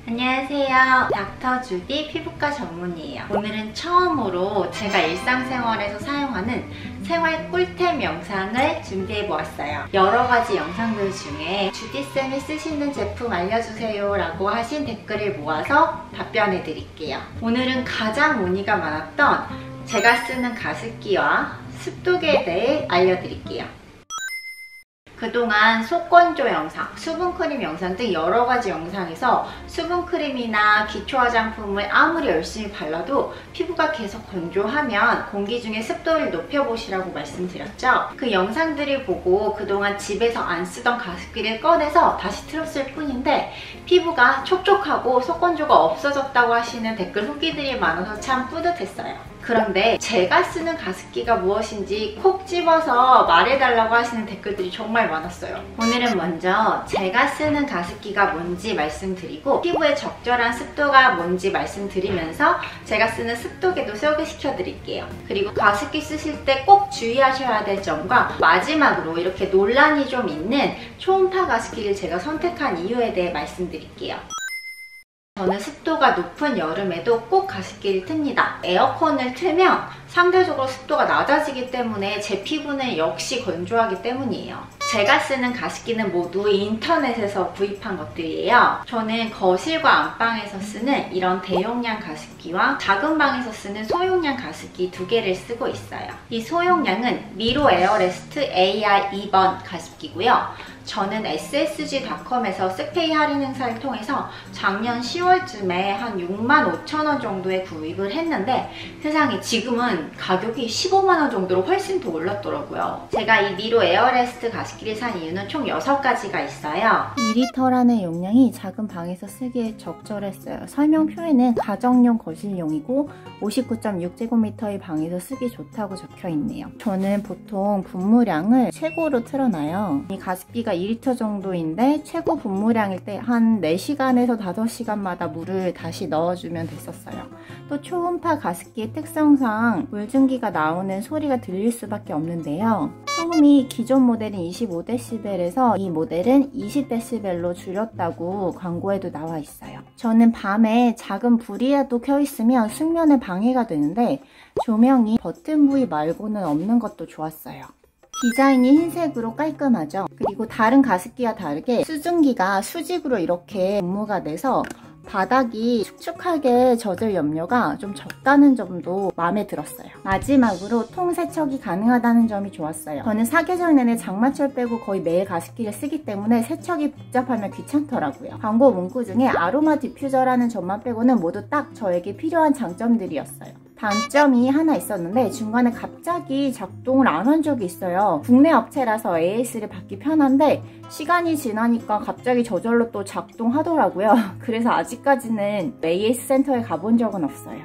안녕하세요. 닥터 주디 피부과 전문이에요. 오늘은 처음으로 제가 일상생활에서 사용하는 생활 꿀템 영상을 준비해 보았어요. 여러 가지 영상들 중에 주디쌤이 쓰시는 제품 알려주세요 라고 하신 댓글을 모아서 답변해 드릴게요. 오늘은 가장 문의가 많았던 제가 쓰는 가습기와 습도계에 대해 알려드릴게요. 그동안 속건조 영상, 수분크림 영상 등 여러가지 영상에서 수분크림이나 기초 화장품을 아무리 열심히 발라도 피부가 계속 건조하면 공기 중에 습도를 높여보시라고 말씀드렸죠. 그 영상들을 보고 그동안 집에서 안 쓰던 가습기를 꺼내서 다시 틀었을 뿐인데 피부가 촉촉하고 속건조가 없어졌다고 하시는 댓글 후기들이 많아서 참 뿌듯했어요. 그런데 제가 쓰는 가습기가 무엇인지 콕 집어서 말해달라고 하시는 댓글들이 정말 많았어요. 오늘은 먼저 제가 쓰는 가습기가 뭔지 말씀드리고 피부에 적절한 습도가 뭔지 말씀드리면서 제가 쓰는 습도계도 소개시켜 드릴게요. 그리고 가습기 쓰실 때 꼭 주의하셔야 될 점과 마지막으로 이렇게 논란이 좀 있는 초음파 가습기를 제가 선택한 이유에 대해 말씀드릴게요. 저는 습도가 높은 여름에도 꼭 가습기를 틉니다. 에어컨을 틀면 상대적으로 습도가 낮아지기 때문에 제 피부는 역시 건조하기 때문이에요. 제가 쓰는 가습기는 모두 인터넷에서 구입한 것들이에요. 저는 거실과 안방에서 쓰는 이런 대용량 가습기와 작은 방에서 쓰는 소용량 가습기 두 개를 쓰고 있어요. 이 소용량은 미로 에어레스트 AR 2번 가습기고요. 저는 ssg.com에서 스페이 할인 행사를 통해서 작년 10월쯤에 한 65,000원 정도에 구입을 했는데 세상에 지금은 가격이 150,000원 정도로 훨씬 더 올랐더라고요. 제가 이 미로 에어레스트 가습기를 산 이유는 총 6가지가 있어요. 2리터라는 용량이 작은 방에서 쓰기에 적절했어요. 설명표에는 가정용 거실용이고 59.6제곱미터의 방에서 쓰기 좋다고 적혀있네요. 저는 보통 분무량을 최고로 틀어놔요. 이 가습기가 2리터 정도인데 최고 분무량일 때 한 4시간에서 5시간마다 물을 다시 넣어주면 됐었어요. 또 초음파 가습기의 특성상 물줄기가 나오는 소리가 들릴 수밖에 없는데요. 소음이 기존 모델은 25dB에서 이 모델은 20dB로 줄였다고 광고에도 나와 있어요. 저는 밤에 작은 불이라도 켜있으면 숙면에 방해가 되는데 조명이 버튼 부위 말고는 없는 것도 좋았어요. 디자인이 흰색으로 깔끔하죠. 그리고 다른 가습기와 다르게 수증기가 수직으로 이렇게 분무가 돼서 바닥이 축축하게 젖을 염려가 좀 적다는 점도 마음에 들었어요. 마지막으로 통세척이 가능하다는 점이 좋았어요. 저는 사계절 내내 장마철 빼고 거의 매일 가습기를 쓰기 때문에 세척이 복잡하면 귀찮더라고요. 광고 문구 중에 아로마 디퓨저라는 점만 빼고는 모두 딱 저에게 필요한 장점들이었어요. 단점이 하나 있었는데 중간에 갑자기 작동을 안 한 적이 있어요. 국내 업체라서 AS를 받기 편한데 시간이 지나니까 갑자기 저절로 또 작동하더라고요. 그래서 아직까지는 AS 센터에 가본 적은 없어요.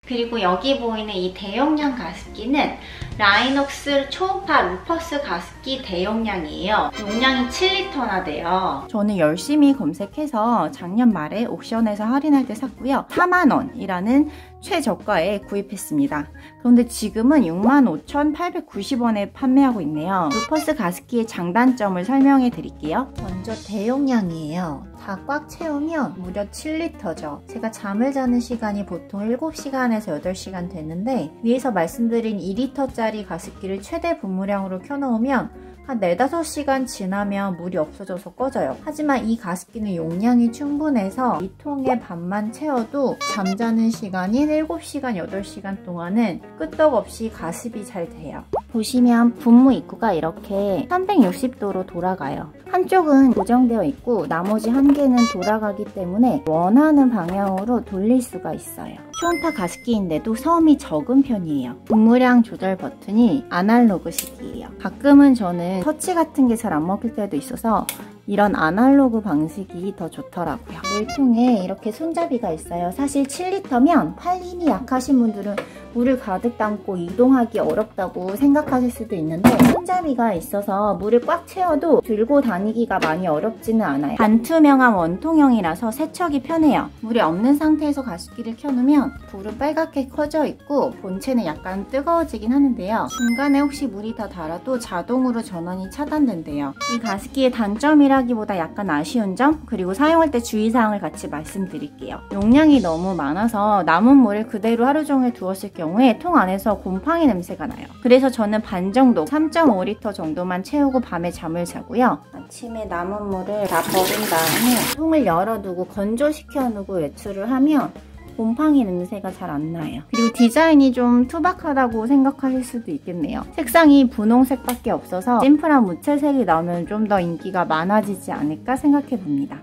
그리고 여기 보이는 이 대용량 가습기는 라이녹스 초음파 루퍼스 가습기 대용량이에요. 용량이 7리터나 돼요. 저는 열심히 검색해서 작년 말에 옥션에서 할인할 때 샀고요. 40,000원이라는 최저가에 구입했습니다. 그런데 지금은 65,890원에 판매하고 있네요. 루퍼스 가습기의 장단점을 설명해 드릴게요. 먼저 대용량이에요. 다 꽉 채우면 무려 7리터죠. 제가 잠을 자는 시간이 보통 7시간에서 8시간 되는데 위에서 말씀드린 2리터짜리 가습기를 최대 분무량으로 켜놓으면 한 4-5시간 지나면 물이 없어져서 꺼져요. 하지만 이 가습기는 용량이 충분해서 이 통에 반만 채워도 잠자는 시간인 7시간, 8시간 동안은 끄떡없이 가습이 잘 돼요. 보시면 분무 입구가 이렇게 360도로 돌아가요. 한쪽은 고정되어 있고 나머지 한 개는 돌아가기 때문에 원하는 방향으로 돌릴 수가 있어요. 초음파 가습기인데도 소음이 적은 편이에요. 분무량 조절 버튼이 아날로그식이에요. 가끔은 저는 터치 같은 게 잘 안 먹힐 때도 있어서 이런 아날로그 방식이 더 좋더라고요. 물통에 이렇게 손잡이가 있어요. 사실 7리터면 팔 힘이 약하신 분들은 물을 가득 담고 이동하기 어렵다고 생각하실 수도 있는데 손잡이가 있어서 물을 꽉 채워도 들고 다니기가 많이 어렵지는 않아요. 반투명한 원통형이라서 세척이 편해요. 물이 없는 상태에서 가습기를 켜놓으면 불은 빨갛게 켜져 있고 본체는 약간 뜨거워지긴 하는데요. 중간에 혹시 물이 다 달아도 자동으로 전원이 차단된대요. 이 가습기의 단점이라 아니라기보다 약간 아쉬운 점, 그리고 사용할 때 주의사항을 같이 말씀드릴게요. 용량이 너무 많아서 남은 물을 그대로 하루 종일 두었을 경우에 통 안에서 곰팡이 냄새가 나요. 그래서 저는 반 정도, 3.5리터 정도만 채우고 밤에 잠을 자고요. 아침에 남은 물을 다 버린 다음에 통을 열어두고 건조시켜 놓고 외출을 하면 곰팡이 냄새가 잘 안 나요. 그리고 디자인이 좀 투박하다고 생각하실 수도 있겠네요. 색상이 분홍색밖에 없어서 심플한 무채색이 나오면 좀 더 인기가 많아지지 않을까 생각해 봅니다.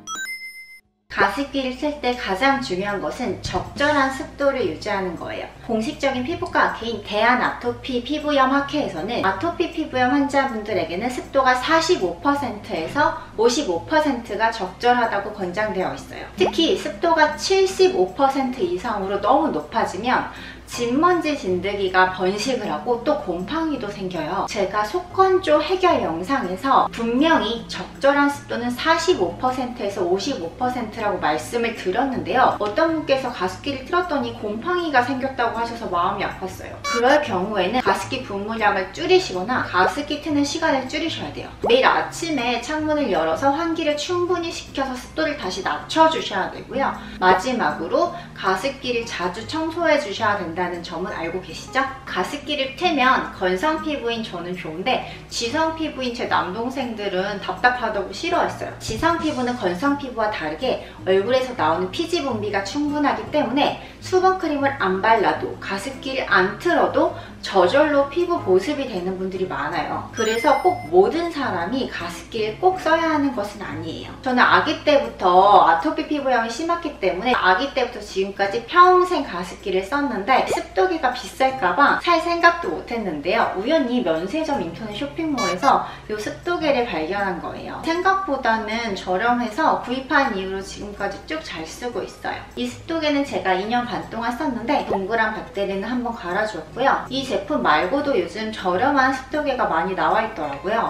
가습기를 쓸 때 가장 중요한 것은 적절한 습도를 유지하는 거예요. 공식적인 피부과 학회인 대한아토피 피부염 학회에서는 아토피 피부염 환자분들에게는 습도가 45%에서 55%가 적절하다고 권장되어 있어요. 특히 습도가 75% 이상으로 너무 높아지면 진먼지 진드기가 번식을 하고 또 곰팡이도 생겨요. 제가 속건조 해결 영상에서 분명히 적절한 습도는 45%에서 55%라고 말씀을 드렸는데요. 어떤 분께서 가습기를 틀었더니 곰팡이가 생겼다고 하셔서 마음이 아팠어요. 그럴 경우에는 가습기 분무량을 줄이시거나 가습기 트는 시간을 줄이셔야 돼요. 매일 아침에 창문을 열어서 환기를 충분히 시켜서 습도를 다시 낮춰주셔야 되고요. 마지막으로 가습기를 자주 청소해 주셔야 된다는 점은 알고 계시죠? 가습기를 틀면 건성 피부인 저는 좋은데 지성 피부인 제 남동생들은 답답하다고 싫어했어요. 지성 피부는 건성 피부와 다르게 얼굴에서 나오는 피지 분비가 충분하기 때문에 수분크림을 안 발라도 가습기를 안 틀어도 저절로 피부 보습이 되는 분들이 많아요. 그래서 꼭 모든 사람이 가습기를 꼭 써야 하는 것은 아니에요. 저는 아기 때부터 아토피 피부염이 심했기 때문에 아기 때부터 지금까지 평생 가습기를 썼는데 습도계가 비쌀까봐 살 생각도 못했는데요. 우연히 면세점 인터넷 쇼핑몰에서 이 습도계를 발견한 거예요. 생각보다는 저렴해서 구입한 이후로 지금까지 쭉 잘 쓰고 있어요. 이 습도계는 제가 2년 반 동안 썼는데 동그란 배터리는 한번 갈아주었고요. 이 제품 말고도 요즘 저렴한 습도계가 많이 나와 있더라고요.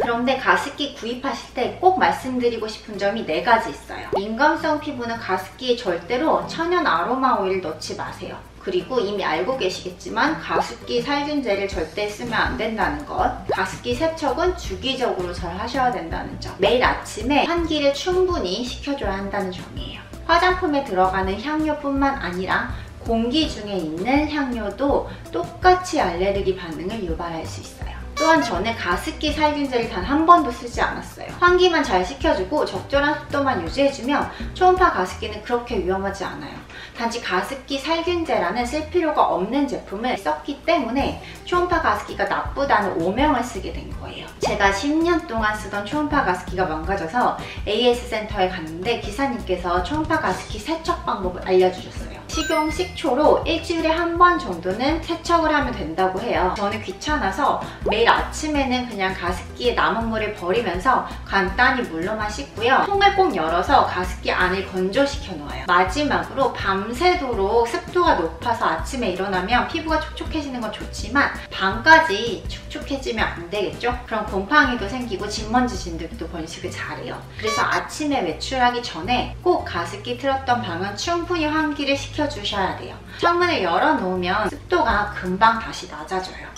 그런데 가습기 구입하실 때 꼭 말씀드리고 싶은 점이 4가지 있어요. 민감성 피부는 가습기에 절대로 천연 아로마 오일 넣지 마세요. 그리고 이미 알고 계시겠지만 가습기 살균제를 절대 쓰면 안 된다는 것, 가습기 세척은 주기적으로 잘 하셔야 된다는 점, 매일 아침에 환기를 충분히 시켜줘야 한다는 점이에요. 화장품에 들어가는 향료뿐만 아니라 공기 중에 있는 향료도 똑같이 알레르기 반응을 유발할 수 있어요. 또한 저는 가습기 살균제를 단 한 번도 쓰지 않았어요. 환기만 잘 시켜주고 적절한 습도만 유지해주면 초음파 가습기는 그렇게 위험하지 않아요. 단지 가습기 살균제라는 쓸 필요가 없는 제품을 썼기 때문에 초음파 가습기가 나쁘다는 오명을 쓰게 된 거예요. 제가 10년 동안 쓰던 초음파 가습기가 망가져서 AS 센터에 갔는데 기사님께서 초음파 가습기 세척 방법을 알려주셨어요. 식용 식초로 일주일에 한 번 정도는 세척을 하면 된다고 해요. 저는 귀찮아서 매일 아침에는 그냥 가습기에 남은 물을 버리면서 간단히 물로만 씻고요. 통을 꼭 열어서 가습기 안을 건조시켜 놓아요. 마지막으로 밤새도록 습도가 높아서 아침에 일어나면 피부가 촉촉해지는 건 좋지만 밤까지 축축해지면 안 되겠죠? 그럼 곰팡이도 생기고 진먼지 진드기도 번식을 잘해요. 그래서 아침에 외출하기 전에 꼭 가습기 틀었던 방은 충분히 환기를 시켜주셔야 돼요. 창문을 열어놓으면 습도가 금방 다시 낮아져요.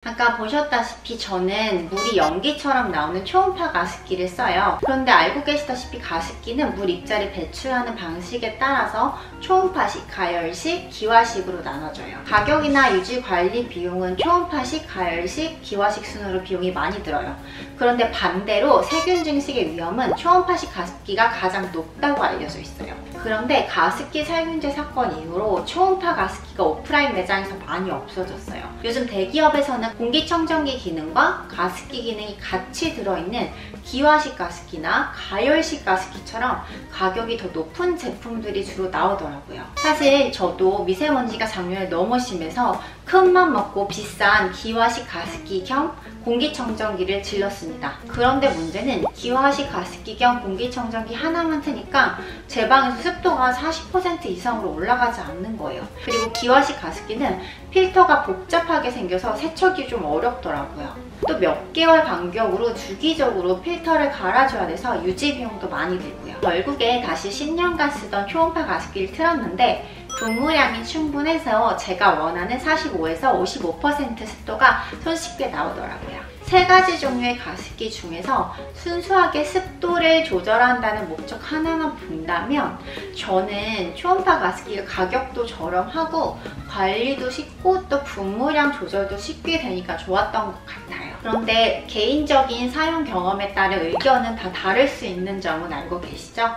아까 보셨다시피 저는 물이 연기처럼 나오는 초음파 가습기를 써요. 그런데 알고 계시다시피 가습기는 물 입자를 배출하는 방식에 따라서 초음파식, 가열식, 기화식으로 나눠져요. 가격이나 유지 관리 비용은 초음파식, 가열식, 기화식 순으로 비용이 많이 들어요. 그런데 반대로 세균 증식의 위험은 초음파식 가습기가 가장 높다고 알려져 있어요. 그런데 가습기 살균제 사건 이후로 초음파 가습기가 오프라인 매장에서 많이 없어졌어요. 요즘 대기업에서는 공기청정기 기능과 가습기 기능이 같이 들어있는 기화식 가습기나 가열식 가습기처럼 가격이 더 높은 제품들이 주로 나오더라고요. 사실 저도 미세먼지가 작년에 너무 심해서 큰맘 먹고 비싼 기화식 가습기 겸 공기청정기를 질렀습니다. 그런데 문제는 기화식 가습기 겸 공기청정기 하나만 트니까 제 방에서 습도가 40% 이상으로 올라가지 않는 거예요. 그리고 기화식 가습기는 필터가 복잡하게 생겨서 세척이 좀 어렵더라고요. 또 몇 개월 간격으로 주기적으로 필터를 갈아줘야 돼서 유지 비용도 많이 들고요. 결국에 다시 10년간 쓰던 초음파 가습기를 틀었는데 분무량이 충분해서 제가 원하는 45에서 55% 습도가 손쉽게 나오더라고요. 세 가지 종류의 가습기 중에서 순수하게 습도를 조절한다는 목적 하나만 본다면 저는 초음파 가습기가 가격도 저렴하고 관리도 쉽고 또 분무량 조절도 쉽게 되니까 좋았던 것 같아요. 그런데 개인적인 사용 경험에 따라 의견은 다 다를 수 있는 점은 알고 계시죠?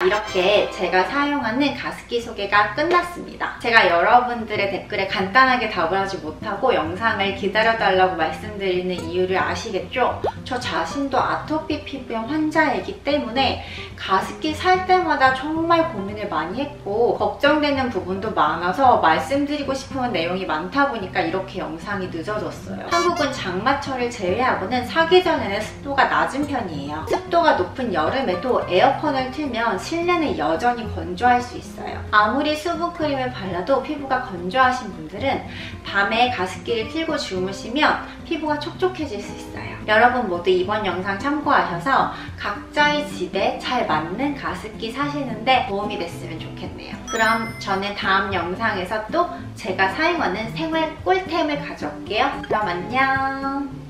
이렇게 제가 사용하는 가습기 소개가 끝났습니다. 제가 여러분들의 댓글에 간단하게 답을 하지 못하고 영상을 기다려달라고 말씀드리는 이유를 아시겠죠? 저 자신도 아토피 피부염 환자이기 때문에 가습기 살 때마다 정말 고민을 많이 했고 걱정되는 부분도 많아서 말씀드리고 싶은 내용이 많다 보니까 이렇게 영상이 늦어졌어요. 한국은 장마철을 제외하고는 사기 전에는 습도가 낮은 편이에요. 습도가 높은 여름에도 에어컨을 틀면 실내는 여전히 건조할 수 있어요. 아무리 수분크림을 발라도 피부가 건조하신 분들은 밤에 가습기를 틀고 주무시면 피부가 촉촉해질 수 있어요. 여러분 모두 이번 영상 참고하셔서 각자의 집에 잘 맞는 가습기 사시는데 도움이 됐으면 좋겠네요. 그럼 저는 다음 영상에서 또 제가 사용하는 생활 꿀템을 가져올게요. 그럼 안녕!